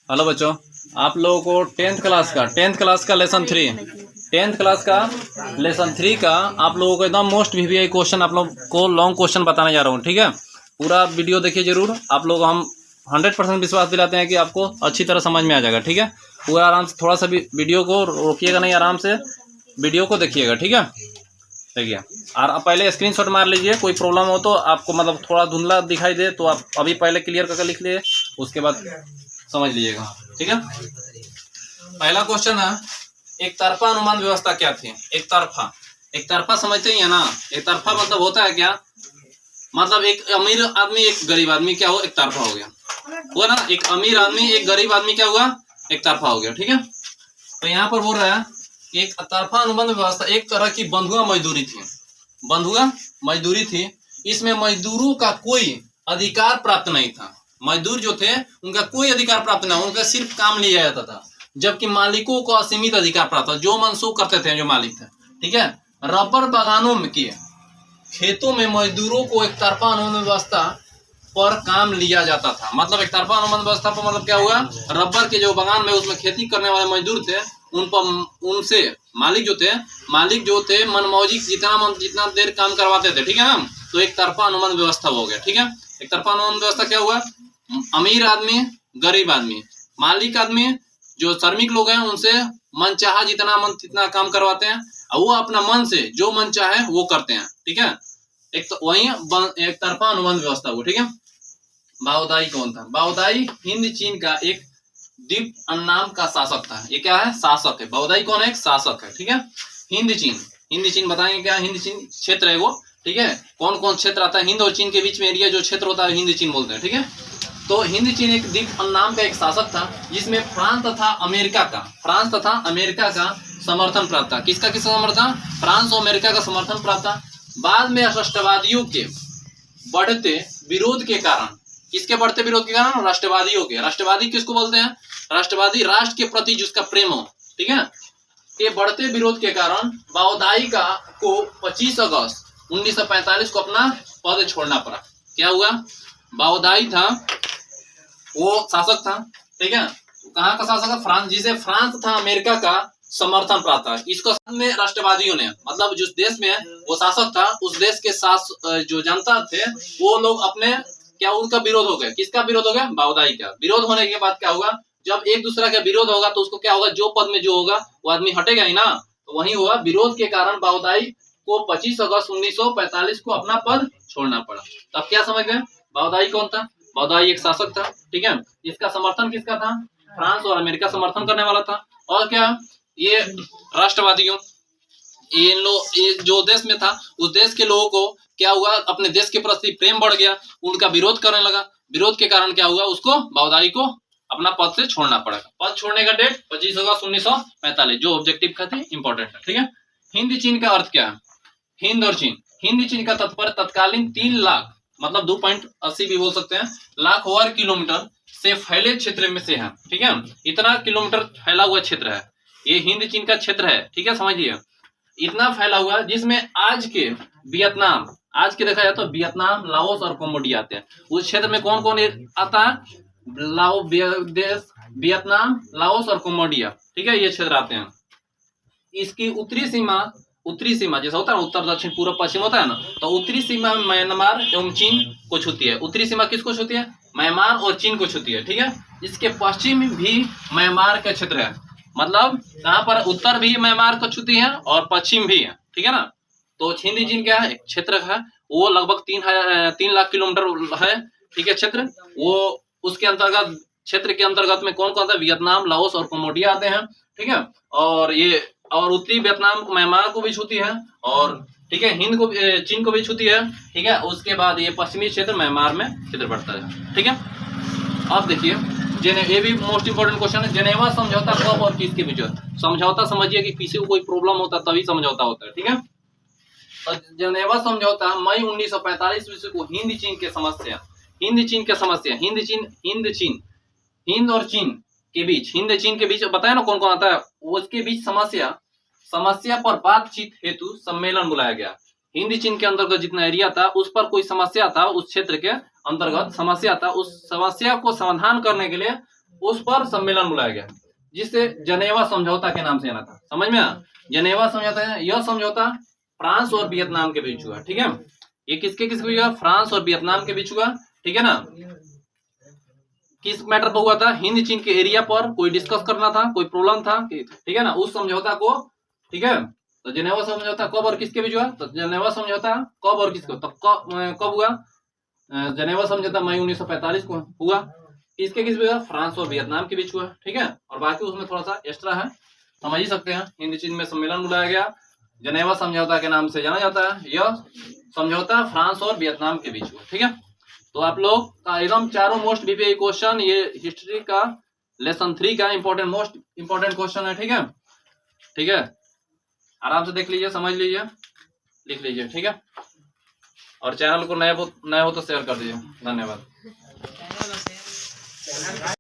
Hello बच्चों, आप लोगों को टेंथ क्लास का लेसन थ्री का आप लोगों को एकदम मोस्ट वीवीआई क्वेश्चन आप लोग को लॉन्ग क्वेश्चन बताने जा रहा हूँ। ठीक है, पूरा वीडियो देखिए जरूर। आप लोग हम 100% विश्वास दिलाते हैं कि आपको अच्छी तरह समझ में आ जाएगा। ठीक है, पूरा आराम से, थोड़ा सा भी वीडियो को रोकिएगा नहीं, आराम से वीडियो को देखिएगा। ठीक है, देखिए। और आप पहले स्क्रीनशॉट मार लीजिए, कोई प्रॉब्लम हो तो आपको मतलब थोड़ा धुंधला दिखाई दे तो आप अभी पहले क्लियर करके लिख लिए, उसके बाद समझ लीजिएगा। ठीक है, पहला क्वेश्चन है, एक तरफा अनुमान व्यवस्था क्या थी? एक तरफा समझते ही है ना। एक तरफा मतलब होता है क्या? मतलब एक अमीर आदमी एक गरीब आदमी क्या हो, एक तरफा हो गया, हुआ ना। एक अमीर आदमी एक गरीब आदमी क्या हुआ, एक तरफा हो गया। ठीक है, तो यहाँ पर बोल रहा है एक तरफा अनुबंध व्यवस्था एक तरह की बंधुआ मजदूरी थी। इसमें मजदूरों का कोई अधिकार प्राप्त नहीं था। मजदूर जो थे उनका कोई अधिकार प्राप्त नहीं, उनका सिर्फ काम लिया जाता था, जबकि मालिकों को असीमित अधिकार प्राप्त था, जो मनसूख करते थे जो मालिक थे। ठीक है, रबर बागानों में किए खेतों में मजदूरों को एक तरफा अनुबंध व्यवस्था पर काम लिया जाता था। मतलब एक तरफा अनुबंध व्यवस्था पर मतलब क्या हुआ, रबर के जो बागान में उसमें खेती करने वाले मजदूर थे उन पर उनसे मालिक जो थे मनमौजी जितना देर काम करवाते थे। ठीक है ना, तो एक तरफा अनुबंध व्यवस्था हो गया। ठीक है, एक तरफा अनुबंध व्यवस्था क्या हुआ, अमीर आदमी गरीब आदमी, मालिक आदमी जो श्रमिक लोग हैं उनसे मन चाहा जितना मन तितना काम करवाते हैं, और वो अपना मन से जो मन चाहे वो करते हैं। ठीक है, एक तो वही एक तरफा अनुबंध व्यवस्था हुआ। ठीक है, बाओदाई कौन था? बाओदाई हिंद चीन का एक द्वीप नाम का शासक था। ये क्या है? शासक है। बाओदाई कौन है? एक शासक है। ठीक है, हिंद चीन बताएंगे क्या? हिंद चीन क्षेत्र है वो। ठीक है, कौन कौन क्षेत्र आता है? हिंद और चीन के बीच में एरिया जो क्षेत्र होता है हिंद चीन बोलते हैं। ठीक है, तो हिंद चीन एक द्वीप नाम का एक शासक था, जिसमें फ्रांस तथा अमेरिका का समर्थन प्राप्त था। किसका समर्थन? फ्रांस और अमेरिका का समर्थन प्राप्त था। बाद में राष्ट्रवादियों के बढ़ते विरोध के कारण, किसके बढ़ते विरोध के कारण? राष्ट्रवादियों के। राष्ट्रवादी किसको बोलते हैं? राष्ट्रवादी राष्ट्र के प्रति जिसका प्रेम हो। ठीक है, के बढ़ते विरोध के कारण बाओदाई को 25 अगस्त 1945 को अपना पद छोड़ना पड़ा। क्या हुआ? बाओदाई था वो शासक था। ठीक है, कहाँ का शासक था? फ्रांस, जिसे फ्रांस तथा अमेरिका का समर्थन प्राप्त था। इसको में राष्ट्रवादियों ने, मतलब जिस देश में वो शासक था उस देश के जो जनता थे वो लोग अपने क्या उनका विरोध हो गया। किसका विरोध हो गया? बाओदाई का। विरोध होने के बाद क्या होगा, जब एक दूसरे का विरोध होगा तो उसको क्या होगा, जो पद में जो होगा वो आदमी हटेगा ही ना। तो वही हुआ, विरोध के कारण बाओदाई को 25 अगस्त 1945 को अपना पद छोड़ना पड़ा। तब क्या समझ गए बाओदाई कौन था? बाओदाई एक शासक था। ठीक है, इसका समर्थन किसका था? फ्रांस और अमेरिका समर्थन करने वाला था। और क्या, ये राष्ट्रवादियों, ये जो देश में था उस देश के लोगों को क्या हुआ, अपने देश के प्रति प्रेम बढ़ गया, उनका विरोध करने लगा। विरोध के कारण क्या हुआ, उसको बाओदाई को अपना पद से छोड़ना पड़ेगा। पद छोड़ने का डेट 25 अगस्त 1945, जो ऑब्जेक्टिव का थी इंपॉर्टेंट है। ठीक है, हिंद चीन का अर्थ क्या है? हिंद और चीन, हिंद चीन का तात्पर्य तत्कालीन 3 लाख मतलब 2.80 भी बोल सकते हैं लाख वर्ग किलोमीटर से फैले क्षेत्र में से है। ठीक है, इतना किलोमीटर फैला हुआ क्षेत्र है, ये हिंद चीन का क्षेत्र है। ठीक है, समझिए इतना फैला हुआ, जिसमें आज के देखा जाए तो वियतनाम, लाओस और कम्बोडिया आते हैं। उस क्षेत्र में कौन कौन आता है? वियतनाम, लाओस और कम्बोडिया। ठीक है, ये क्षेत्र आते हैं। इसकी उत्तरी सीमा जैसा होता है ना, उत्तर दक्षिण पूर्व पश्चिम होता है ना, तो उत्तरी सीमा म्यांमार एवं चीन को छूती है। उत्तरी सीमा किसको छूती है? म्यांमार और चीन को छूती है। ठीक है, इसके पश्चिम भी म्यांमार का क्षेत्र है, मतलब यहाँ पर उत्तर भी म्यांमार को छूती है और पश्चिम भी है। ठीक है ना, तो हिंद चीन क्या है? क्षेत्र है, वो लगभग 3 लाख किलोमीटर है। ठीक है, क्षेत्र वो उसके अंतर्गत, क्षेत्र के अंतर्गत में कौन कौन आता है? वियतनाम, लाओस और कम्बोडिया आते हैं। ठीक है, और उत्तरी वियतनाम म्यांमार को भी छूती है, और ठीक है चीन को भी छूती है। ठीक है, उसके बाद ये पश्चिमी क्षेत्र म्यांमार में क्षेत्र बढ़ता है। ठीक है, अब देखिए ये भी मोस्ट इंपोर्टेंट क्वेश्चन है, जेनेवा समझौता कब और किसके बीच? समझौता समझिए कि किसी को कोई प्रॉब्लम होता है तभी समझौता होता है। ठीक है, तो जेनेवा समझौता मई 1945 ईस्वी को हिंद चीन की समस्या, हिंद और चीन के बीच बताया ना कौन कौन आता है, उसके बीच समस्या पर बातचीत हेतु सम्मेलन बुलाया गया। हिंद चीन के अंतर्गत जितना एरिया था उस पर कोई समस्या था, उस क्षेत्र के अंतर्गत समस्या था, उस समस्या को समाधान करने के लिए उस पर सम्मेलन बुलाया गया, जिसे जनेवा समझौता के नाम से जाना था। समझ में आया? जनेवा समझौता है, यह समझौता फ्रांस और वियतनाम के बीच हुआ। ठीक है, ये किसके बीच हुआ? फ्रांस और वियतनाम के बीच हुआ। ठीक है ना? किस मैटर पर हुआ था? हिंद चीन के एरिया पर कोई डिस्कस करना था, कोई प्रॉब्लम था। ठीक है ना? उस समझौता को, ठीक है, तो जनेवा समझौता कब और किसके बीच हुआ? तो जनेवा समझौता कब और किसको, तो कब हुआ? जनेवा समझौता मई 1945 को हुआ। किसके किस बीच हुआ? फ्रांस और वियतनाम के बीच हुआ। ठीक है, और बाकी उसमें थोड़ा सा एक्स्ट्रा है, समझ ही सकते हैं। हिंद चीन में सम्मेलन बुलाया गया, जनेवा समझौता के नाम से जाना जाता है। यह समझौता फ्रांस और वियतनाम के बीच हुआ। ठीक है, तो आप लोग का एकदम चारों मोस्ट बीपीआई क्वेश्चन, ये हिस्ट्री का लेसन 3 का मोस्ट इंपोर्टेंट क्वेश्चन है। ठीक है, ठीक है, आराम से देख लीजिए, समझ लीजिए, लिख लीजिए। ठीक है, और चैनल को नए हो तो शेयर कर दीजिए। धन्यवाद।